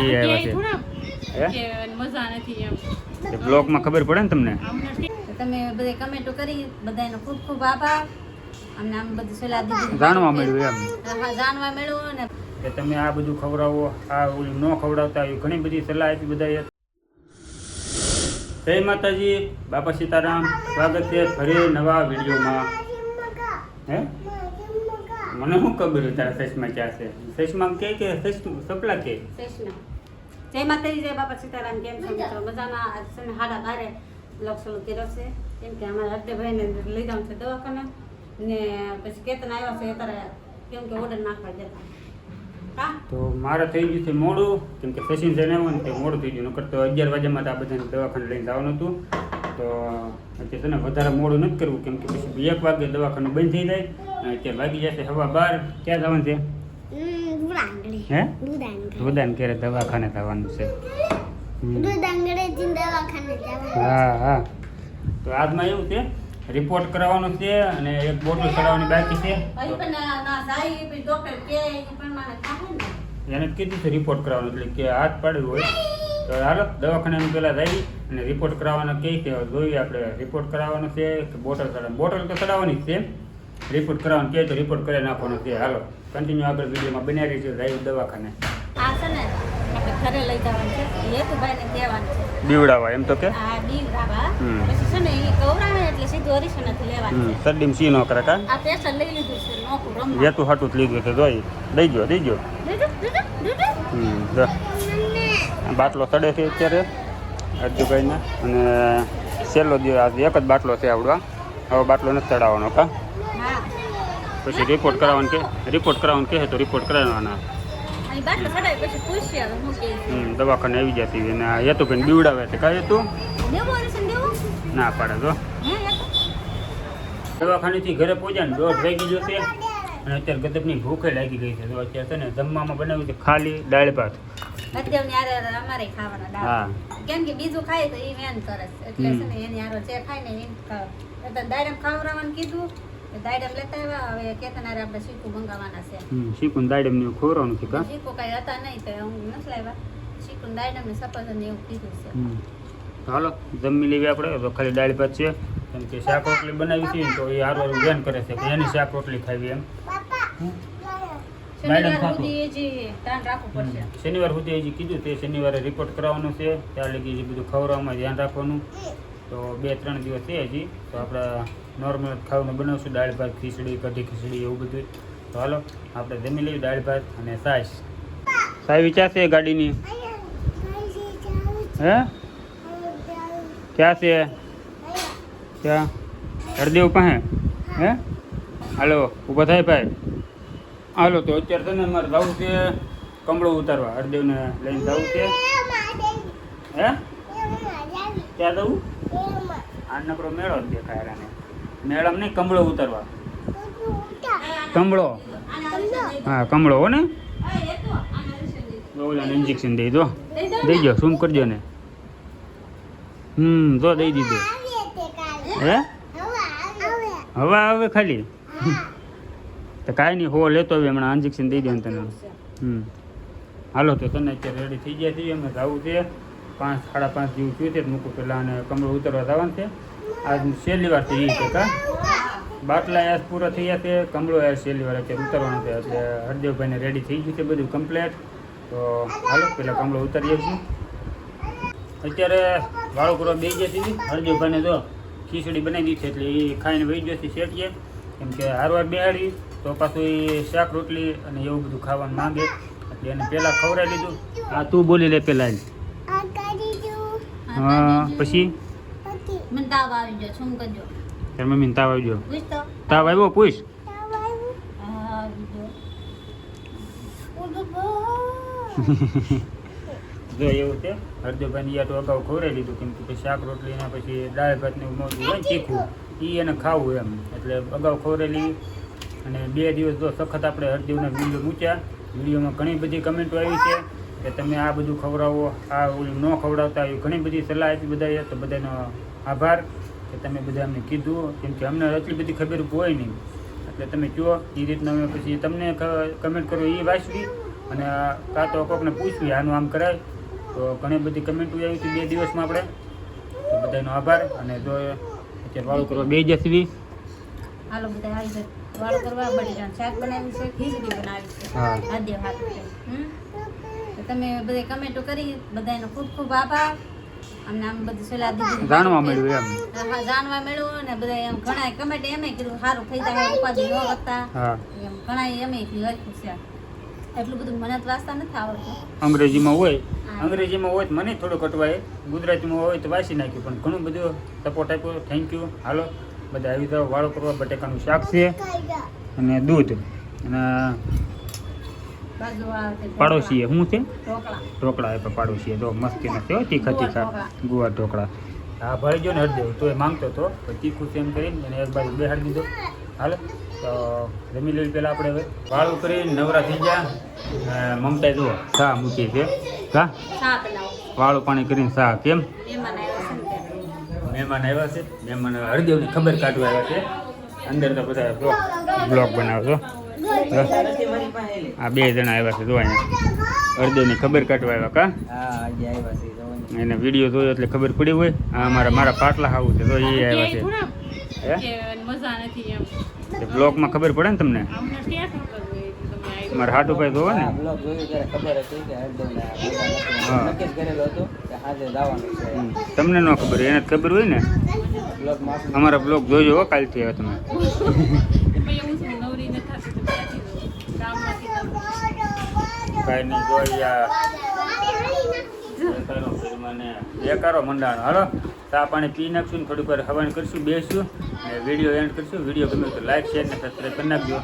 એ આવ્યા છે મજા નથી એમ બ્લોગમાં ખબર પડે ને તમને. તમે બધે કમેન્ટો કરી બધાનો ખૂબ ખૂબ આભાર. અમને આમ બધું સલાહ દીધી, જાણવા મળ્યું એમ હા જાણવા મળ્યું ને કે તમે આ બધું ખવડાવો, આ ઓલું ન ખવડાવતા એવી ઘણી બધી સલાહ આપી બધાએ. જય માતાજી, બાપા સીતારામ. સ્વાગત છે ફરી નવા વિડીયોમાં. હે મને શું ખબર હોય તારા સસમાં ક્યાં છે? સસમાં કે સપલા કે જય માતાજી, જય બાપા સીતારામ. કેમ છો મિત્રો? મજામાં? આજ છે ને 12:30 બ્લોગ શરૂ કર્યો છે કેમ કે અમારા હર્ષભાઈને લઈ જવાનું છે દવાખાને ને પછી કેતન આવ્યા છે અત્યારે કેમ કે ઓર્ડર નાખવા જતા. તો મારે થઈ ગયું છે મોડું કેમ કે સચિન જઈને આવ્યો ને તે મોડું થઈ ગયું. નકર તો 11 વાગ્યામાં તો આ બધાને દવાખાને લઈને જવાનું હતું. તો અત્યારે છે ને વધારે મોડું નથી કરવું કેમ કે પછી 1 વાગે દવાખાનું બંધ થઈ જાય અને અત્યારે વાગી જશે 12:30. ક્યાં જવાનું છે? હે દુધાન ક્યારે દવાખાને જવાનું છે? હા હા. તો આજમાં એવું છે રિપોર્ટ કરાવવાનો છે અને એક બોટલ ચડાવવાની બાકી છે. એને કીધું છે રિપોર્ટ કરાવવાનો એટલે કે હાથ પાડ્યું હોય તો હાલો દવાખાને પહેલાં જઈ અને રિપોર્ટ કરાવવાનો કહે છે. જોઈએ આપણે રિપોર્ટ કરાવવાનો છે કે બોટલ ચડાવવાની? બોટલ તો ચડાવવાની જ છે. રિપોર્ટ કરાવવાનું કહે તો રિપોર્ટ કરી નાખવાનો છે. હાલો કન્ટિન્યુ આગળ વિડીયોમાં બનાવી રહી છે. જઈ દવાખાને આ છે ને આપણે ઘરે લઈ જવાનું છે, હેતુભાઈને કહેવાનું છે બીવડાવવા એમ તો કે આ બીવડાવવા. પછી છે ને એ કવરાવે એટલે સીધું હરીશનાથી લેવાનું છે. સરડીમ સી નો કરે કા આ પેસર લઈ લીધું છે નોખું રમવા. વેતું હાટું જ લીધું છે. જોઈ દઈજો દીધું જો બાટલો ચડે છે અત્યારે અર્જુભાઈને અને છેલ્લો દિવસ આજે એક જ બાટલો છે આવડવા. હવે બાટલો નથી ચડાવવાનો કા. હા પછી રિપોર્ટ કરાવવાનું કહે તો રિપોર્ટ કરાવવાના. અને બાટલો ચડાવી પછી પૂછ્યા હું કે દવાખાને આવી જતી અને આ હેતુ ભાઈ બીવડાવે છે કાંઈ તું દેવો હરીશન દેવો ના પાડે તો. દવાખાનેથી ઘરે પહોંચ્યા ને 1:30 વાગી ગયો છે અને અત્યારે ગજબની ભૂખે લાગી ગઈ છે. તો અત્યારે છે ને જમવામાં બનાવ્યું છે ખાલી દાળ ભાત. અત્યારની આરે અમારે ખાવાના દાળ કેમ કે બીજું ખાય તો એ વેન કરે એટલે છે ને એની આરો જે ખાય ને એને ખાવ. એટલે દાડમ ખાવરાવાનું કીધું, દાડમ લેતા આવ્યા. હવે કેતન આરે આપણે શીખું મંગાવવાના છે. શીખું દાડમ ને ખોરવાનું છે કા. શીખું કઈ હતા નહીં તો હું નથી લાવ્યા. શીખું દાડમ ને સફરજન એવું કીધું છે. હાલો જમી લેવી આપણે. તો ખાલી દાળ ભાત છે કેમ કે શાક રોટલી બનાવી છે તો એ હારું વેન કરે છે એની શાક રોટલી ખાવી એમ. શનિવાર સુધી હજી કીધું તે શનિવારે રિપોર્ટ કરાવવાનો છે. ત્યાં લગી હજી બધું ખવડાવવામાં ધ્યાન રાખવાનું. તો 2-3 દિવસ છે હજી. તો આપણે નોર્મલ ખાવાનું બનાવશું દાળ ભાત, ખીચડી, કઢી ખીચડી એવું બધું. તો હાલો આપણે જમી લઈએ દાળ ભાત અને છાશ. સાહેબ વિચારશે ગાડીની હે ક્યાં છે? ક્યાં? હરદેવ પાસે હે? હાલો ઊભા થાય ભાઈ. હાલો તો અત્યારે છે ને અમારે જવું છે કમળો ઉતારવા. હરદેવને લઈને જવું છે. હે ક્યાં જવું? આ નકરો મેળો જ દેખાય રાને. મેળામાં નહીં કમળો ઉતારવા. કમળો હા કમળો હો ને. ઓલાને ઇન્જેક્શન દઈ દો. દઈ દો શું કરજો ને. જો દઈ દીધું. હે હવા આવે ખાલી તો કાંઈ નહીં. હો લેતો હવે હમણાં ઇન્જેક્શન દઈ દે તને. હાલો તો તને અત્યારે રેડી થઈ ગયા છીએ. અમે જવું છે 5-5:30 જેવું થયું છે. મૂકું પહેલાં અને કમળો ઉતરવા જવાનું છે. આજ છેલ્લી વાર થઈ છે કા. બાટલા યાદ પૂરા થઈ ગયા છે. કમળો યાર છેલ્લી વાર અત્યારે ઉતરવાનો છે. એટલે હરદેવભાઈને રેડી થઈ ગયું છે બધું કમ્પ્લેટ. તો હાલો પહેલાં કમળો ઉતારીએ છીએ. અત્યારે વાળો કરવા બે ગયા છે. હરદેવભાઈને જો ખીચડી બનાવી દીધી એટલે એ ખાઈને વહી ગયો છે શેઠીએ કેમ કે હારવાર બેહાડી તો પાછું એ શાક રોટલી અને એવું બધું ખાવાનું માંગે એટલે એને પહેલાં ખવડાવી લીધું. હા તું બોલી લે પહેલાં. હા પછી મને તાવ આવી ગયો શું કરજો? તાર મમ્મીને તાવ આવી ગયો? પૂછ તો તાવ આવ્યો પૂછ. જો એવું છે હરદેવભાઈને યા તો અગાઉ ખવડાવી લીધું કેમ કે શાક રોટલી ને પછી દાળ ભાત ને મોજું હોય તીખું એ એને ખાવું એમ એટલે અગાઉ ખવડાવેલી. અને 2 દિવસ જો સખત આપણે હરદેવના વિડીયો મૂક્યા. વિડીયોમાં ઘણી બધી કમેન્ટો આવી છે કે તમે આ બધું ખવડાવો, આ ઓલું ન ખવડાવતા એવી ઘણી બધી સલાહ આપી બધાએ. તો બધાનો આભાર કે તમે બધા અમને કીધું કેમ કે અમને એટલી બધી ખબર હોય નહીં એટલે તમે કહો એ રીતના અમે પછી તમને કમેન્ટ કરો એ વાંચવી અને કાં તો કોકને પૂછવી આનું આમ કરાય, તો ઘણી બધી કમેન્ટો આવી હતી 2 દિવસમાં આપણે. તો બધાનો આભાર. અને જો અત્યારે વાળું કરવા બે જસવી. હાલો બધા આવી જાય વાળો કરવા. બટેટાનું શાક બનાવ્યું છે, ખીચડી બનાવી છે. હા. આદ્ય હાથ તો તમે બધા કમેન્ટો કરી, બધાનો ખૂબ ખૂબ આભાર. અમને આમ બધી સલાહ દીધી, જાણવા મળ્યું એમ. હા, જાણવા મળ્યું. અને બધા એમ ઘણા કમેન્ટ એમ કીધું સારું થઈ જાય, ઉપાધિ ન વધતા. હા. એમ ઘણા એમ હરખું છે. એટલું બધું મને તો વાંચતા નથી આવડતું. અંગ્રેજીમાં હોય તો મને થોડું કટવાય, ગુજરાતીમાં હોય તો વાંચી નાખ્યું, પણ ઘણું બધું સપોર્ટ આપ્યો. Thank you. હાલો બધા આવી જાઓ વાળો કરવા. બટેકાનું શાક છે અને દૂધ. અને પાડોશીએ શું છે? ઢોકળા આપ્યા પાડોશીએ. તો મસ્તી નથી હો, તીખા ગુવાર ઢોકળા. હા ભાઈ જો ને હરદેવ તો એ માંગતો હતો, તીખું છે એમ કરીને એને એક બાજુ બેહાડી દીધો. હાલો તો જમી લેવી પહેલાં આપણે હવે વાળું કરીને નવરા થઈ ગયા. મમતા જુઓ ચા મૂકી છે. હા, વાળું પાણી કરીને ચા. કેમ મહેમાન આવ્યા છે? મહેમાન હરદેવની ખબર કાઢવા આવ્યા છે. અંદર તો બધા બ્લોગ બનાવશો. આ 2 જણા આવ્યા છે. જો અહીંયા હરદેવની ખબર કાઢવા આવ્યા. કા એને વિડીયો જોયો એટલે ખબર પડી હોય. આ મારા પાટલા આવું છે. તો એ આવ્યા છે. બ્લોગમાં ખબર પડે ને તમને? મારા હાટુભાઈ જોવો ને. તમને ન ખબર હોય, એને ખબર હોય ને. અમારા બ્લોગ જોજો હો કાલથી. હવે તમે કાંઈ નહીં જોયા બેકારો મંડાણો. હાલો ચા પાણી પી નાખશું ને થોડીક વાર હવાને કરશું, બેસશું, વિડીયો એન્ડ કરશું. વિડીયો ગમે તો લાઈક શેર ને સબસ્ક્રાઈબ કરી નાખજો.